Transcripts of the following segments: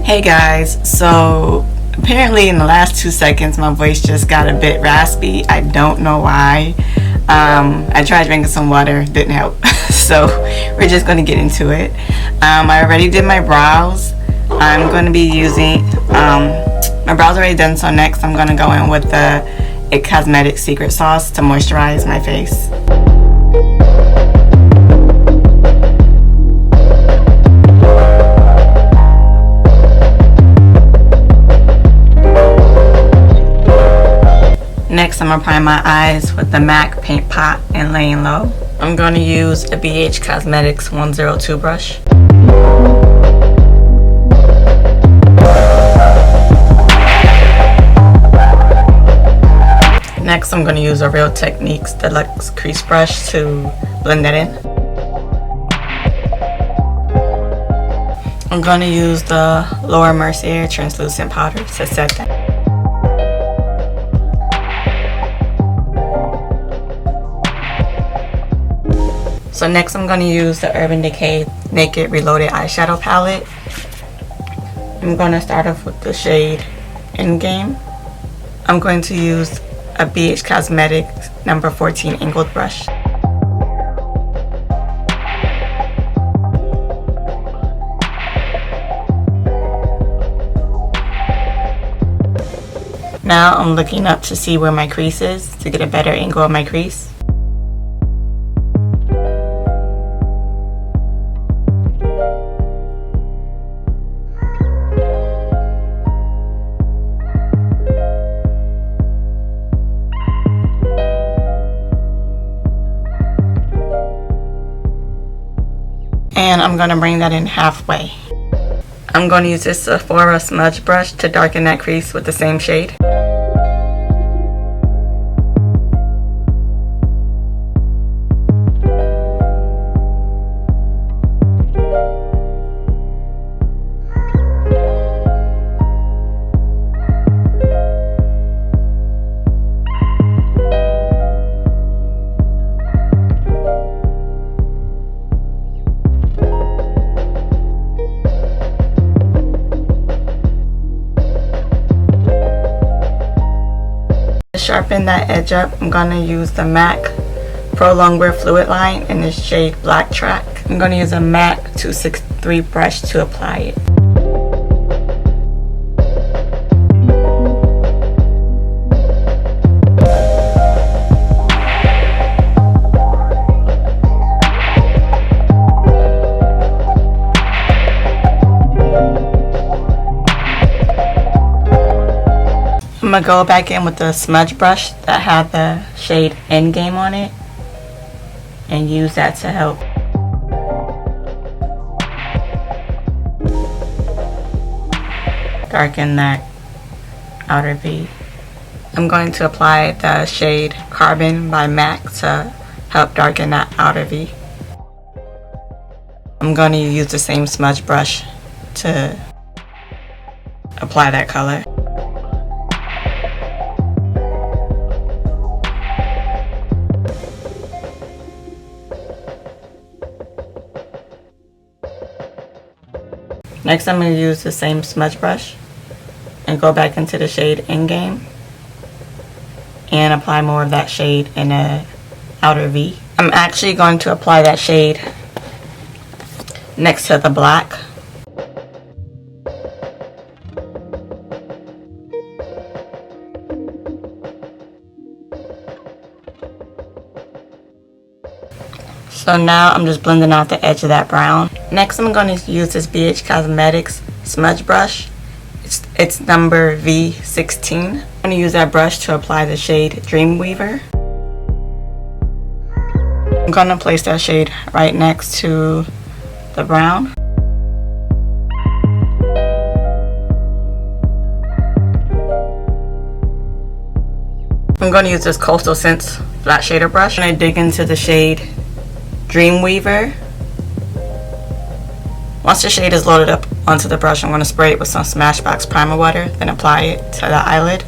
Hey guys, so apparently in the last 2 seconds my voice just got a bit raspy. I don't know why. I tried drinking some water, didn't help. So we're just going to get into it. I already did my brows. I'm going to be using, my brows are already done, so next I'm going to go in with the IT Cosmetics Secret Sauce to moisturize my face. Next, I'm going to prime my eyes with the MAC Paint Pot and Layin Low. I'm going to use a BH Cosmetics 102 brush. Next, I'm going to use a Real Techniques Deluxe Crease Brush to blend that in. I'm going to use the L'Oreal Mercier Translucent Powder to set that. So next I'm going to use the Urban Decay Naked Reloaded Eyeshadow Palette. I'm going to start off with the shade Endgame. I'm going to use a BH Cosmetics number 14 angled brush. Now I'm looking up to see where my crease is to get a better angle of my crease. And I'm going to bring that in halfway. I'm going to use this Sephora smudge brush to darken that crease with the same shade. To sharpen that edge up, I'm going to use the MAC Pro Longwear Fluid Line in the shade Black Track. I'm going to use a MAC 263 brush to apply it. I'm going to go back in with the smudge brush that had the shade Endgame on it and use that to help darken that outer V. I'm going to apply the shade Carbon by MAC to help darken that outer V. I'm going to use the same smudge brush to apply that color. Next, I'm going to use the same smudge brush and go back into the shade Endgame and apply more of that shade in the outer V. I'm actually going to apply that shade next to the black. So now I'm just blending out the edge of that brown. Next I'm going to use this BH Cosmetics smudge brush. It's number V16. I'm going to use that brush to apply the shade Dreamweaver. I'm going to place that shade right next to the brown. I'm going to use this Coastal Scents flat shader brush and I dig into the shade Dreamweaver. Once the shade is loaded up onto the brush, I'm going to spray it with some Smashbox primer water, then apply it to the eyelid.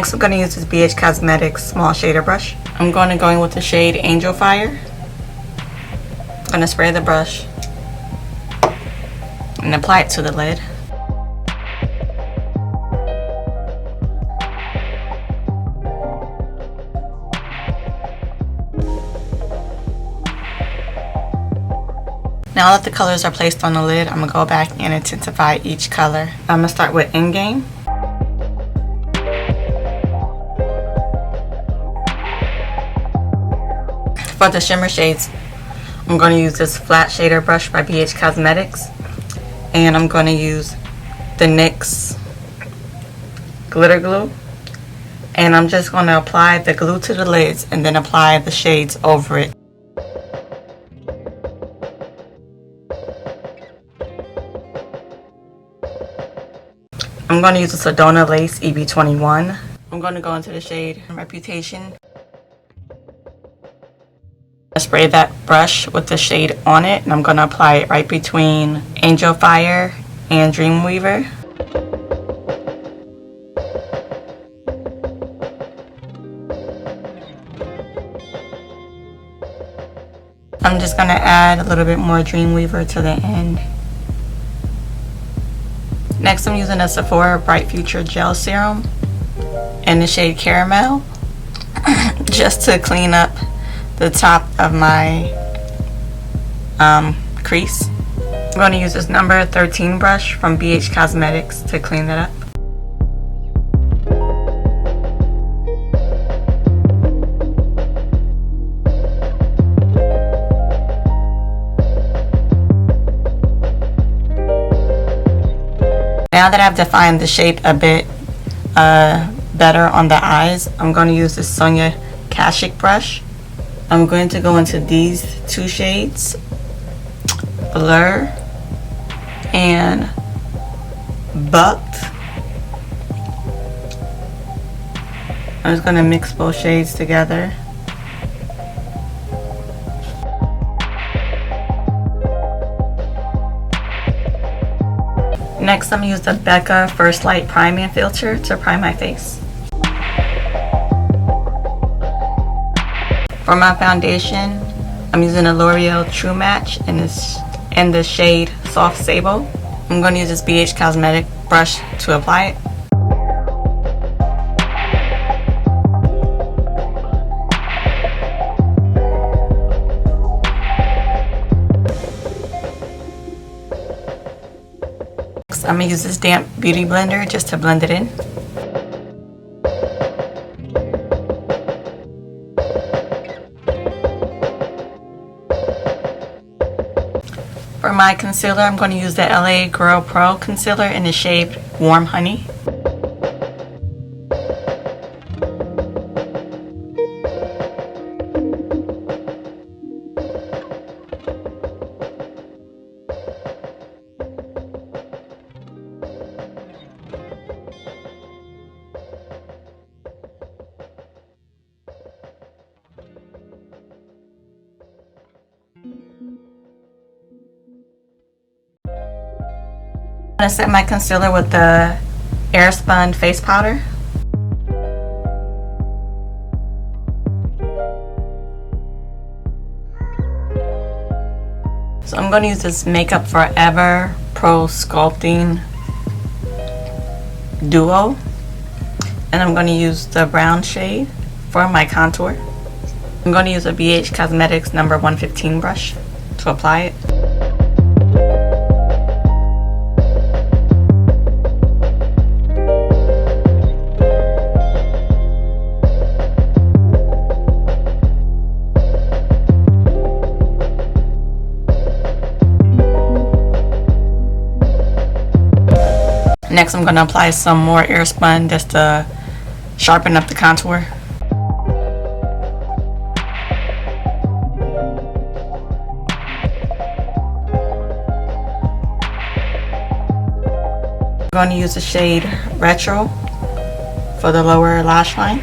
Next, I'm going to use this BH Cosmetics small shader brush. I'm going to go in with the shade Angel Fire. I'm going to spray the brush and apply it to the lid. Now that the colors are placed on the lid, I'm going to go back and intensify each color. I'm going to start with Endgame. For the shimmer shades, I'm going to use this flat shader brush by BH Cosmetics. And I'm going to use the NYX Glitter Glue. And I'm just going to apply the glue to the lids and then apply the shades over it. I'm going to use the Sedona Lace EB21. I'm going to go into the shade Reputation. I spray that brush with the shade on it, and I'm going to apply it right between Angel Fire and Dreamweaver. I'm just going to add a little bit more Dreamweaver to the end. Next, I'm using a Sephora Bright Future Gel Serum in the shade Caramel just to clean up the top of my crease. I'm going to use this number 13 brush from BH Cosmetics to clean that up. Now that I've defined the shape a bit better on the eyes, I'm going to use this Sonia Kashuk brush. I'm going to go into these two shades, Blur and Bucked. I'm just going to mix both shades together. Next, I'm going to use the Becca First Light Priming Filter to prime my face. For my foundation, I'm using a L'Oreal True Match in the shade Soft Sable. I'm going to use this BH Cosmetic brush to apply it. Next, I'm going to use this damp beauty blender just to blend it in. For my concealer, I'm going to use the LA Girl Pro Concealer in the shade Warm Honey. I'm going to set my concealer with the Airspun face powder. So I'm going to use this Makeup Forever Pro Sculpting Duo. And I'm going to use the brown shade for my contour. I'm going to use a BH Cosmetics number 115 brush to apply it. Next, I'm going to apply some more Airspun just to sharpen up the contour. I'm going to use the shade Retro for the lower lash line.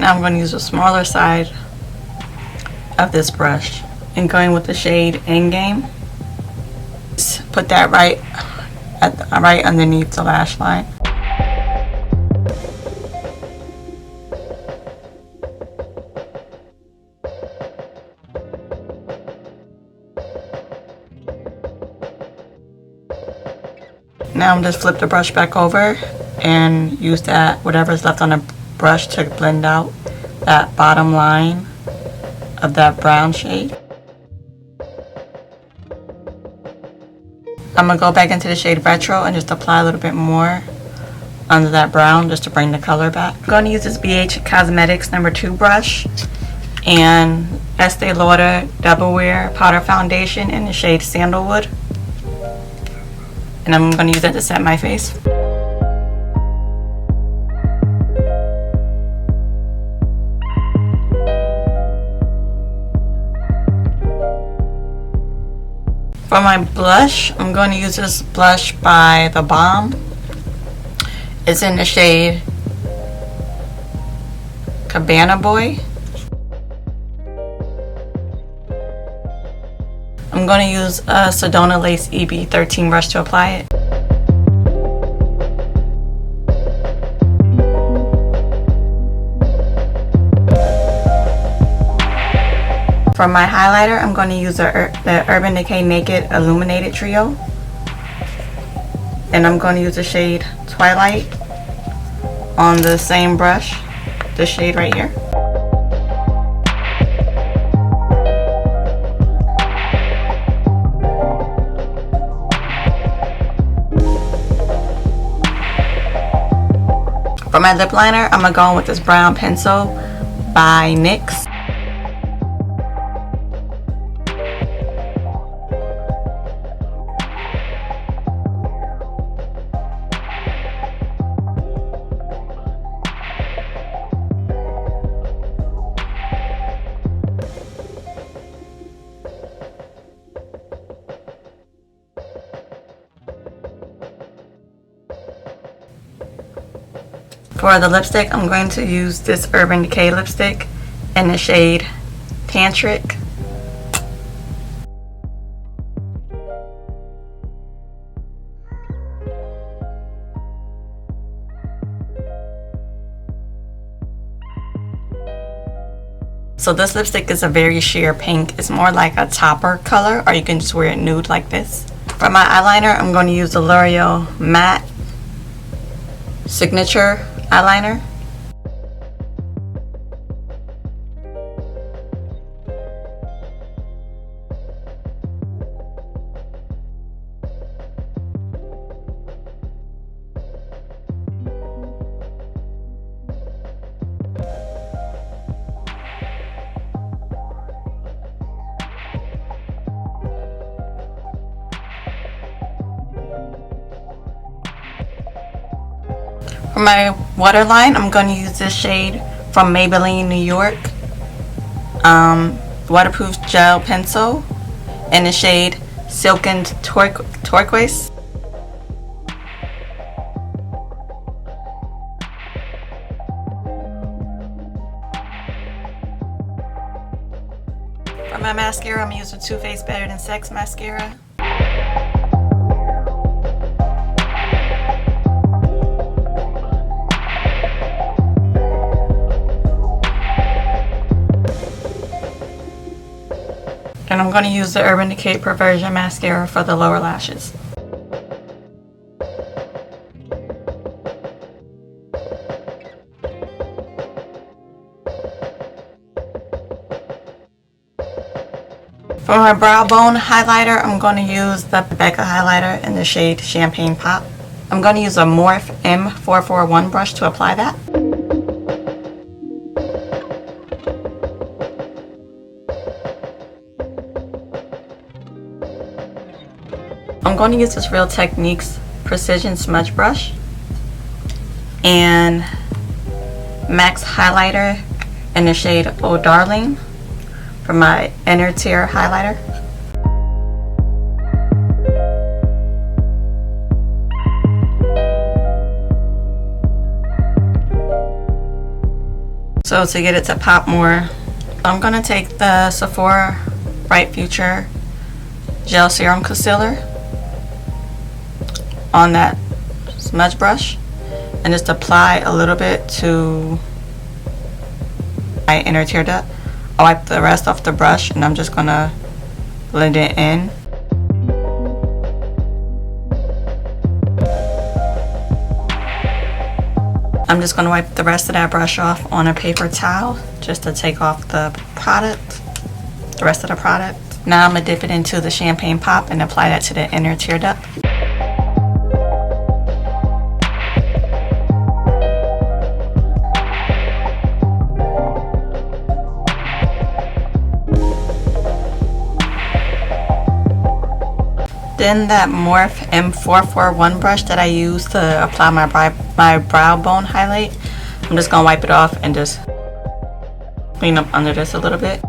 Now I'm going to use a smaller side of this brush and going with the shade Endgame. Just put that right underneath the lash line. Now I'm just flip the brush back over and use that whatever's left on the brush to blend out that bottom line of that brown shade. I'm gonna go back into the shade Retro and just apply a little bit more under that brown just to bring the color back. I'm gonna use this BH Cosmetics number 2 brush and Estee Lauder Double Wear Powder Foundation in the shade Sandalwood. And I'm going to use that to set my face. For my blush, I'm going to use this blush by The Balm. It's in the shade Cabana Boy. I'm going to use a Sedona Lace EB13 brush to apply it. For my highlighter, I'm going to use the Urban Decay Naked Illuminated Trio. And I'm going to use the shade Twilight on the same brush, this shade right here. For my lip liner, I'm going to go in with this brown pencil by NYX. For the lipstick, I'm going to use this Urban Decay lipstick in the shade Tantric. So this lipstick is a very sheer pink. It's more like a topper color, or you can just wear it nude like this. For my eyeliner, I'm going to use the L'Oreal Matte Signature eyeliner. For my waterline, I'm going to use this shade from Maybelline New York, waterproof gel pencil in the shade Silken Turquoise. For my mascara, I'm using Too Faced Better Than Sex mascara. And I'm going to use the Urban Decay Perversion Mascara for the lower lashes. For my brow bone highlighter, I'm going to use the Becca highlighter in the shade Champagne Pop. I'm going to use a Morphe M441 brush to apply that. I'm going to use this Real Techniques Precision Smudge Brush and MAC highlighter in the shade Oh Darling for my inner tier highlighter. So to get it to pop more, I'm going to take the Sephora Bright Future Gel Serum Concealer on that smudge brush and just apply a little bit to my inner tear duct. I'll wipe the rest off the brush and I'm just going to blend it in. I'm just going to wipe the rest of that brush off on a paper towel just to take off the rest of the product. Now I'm going to dip it into the champagne pop and apply that to the inner tear duct. Then that Morph M441 brush that I use to apply my brow bone highlight, I'm just going to wipe it off and just clean up under this a little bit.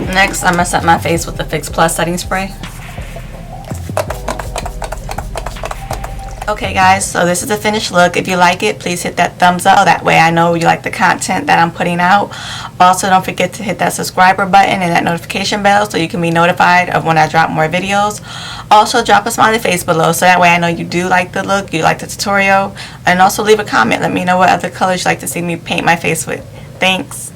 Next, I'm going to set my face with the Fix Plus setting spray. Okay guys, so this is the finished look. If you like it, please hit that thumbs up. That way I know you like the content that I'm putting out. Also, don't forget to hit that subscriber button and that notification bell so you can be notified of when I drop more videos. Also, drop a smiley face below so that way I know you do like the look, you like the tutorial. And also leave a comment. Let me know what other colors you'd like to see me paint my face with. Thanks.